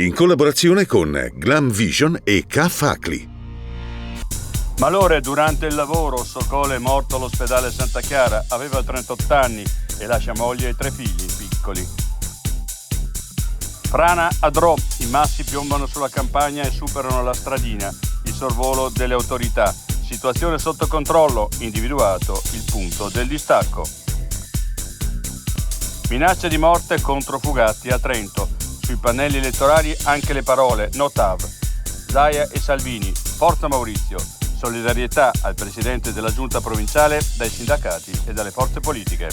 in collaborazione con Glam Vision e Cafacli. Malore durante il lavoro, Socole è morto all'ospedale Santa Chiara, aveva 38 anni e lascia moglie e 3 figli piccoli. Frana a Drò, i massi piombano sulla campagna e superano la stradina, il sorvolo delle autorità. Situazione sotto controllo, individuato il punto del distacco. Minacce di morte contro Fugatti a Trento. Sui pannelli elettorali anche le parole No TAV. Zaia e Salvini, Forza Maurizio. Solidarietà al presidente della giunta provinciale dai sindacati e dalle forze politiche.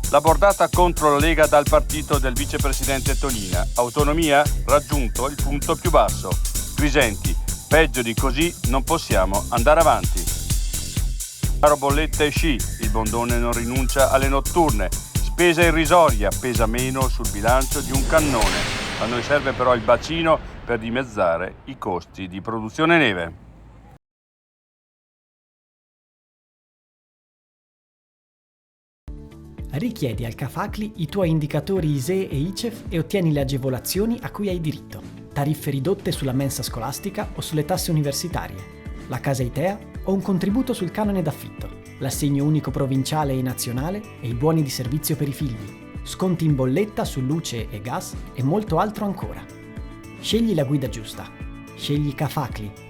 La bordata contro la Lega dal partito del vicepresidente Tonina. Autonomia? Raggiunto il punto più basso. Grisenti, peggio di così non possiamo andare avanti. Caro bolletta e sci, il Bondone non rinuncia alle notturne. Spesa irrisoria, pesa meno sul bilancio di un cannone. A noi serve però il bacino per dimezzare i costi di produzione neve. Richiedi al Cafacli i tuoi indicatori ISEE e ICEF e ottieni le agevolazioni a cui hai diritto. Tariffe ridotte sulla mensa scolastica o sulle tasse universitarie. La casa ITEA o un contributo sul canone d'affitto. L'assegno unico provinciale e nazionale e i buoni di servizio per i figli. Sconti in bolletta su luce e gas e molto altro ancora. Scegli la guida giusta. Scegli Cafacli.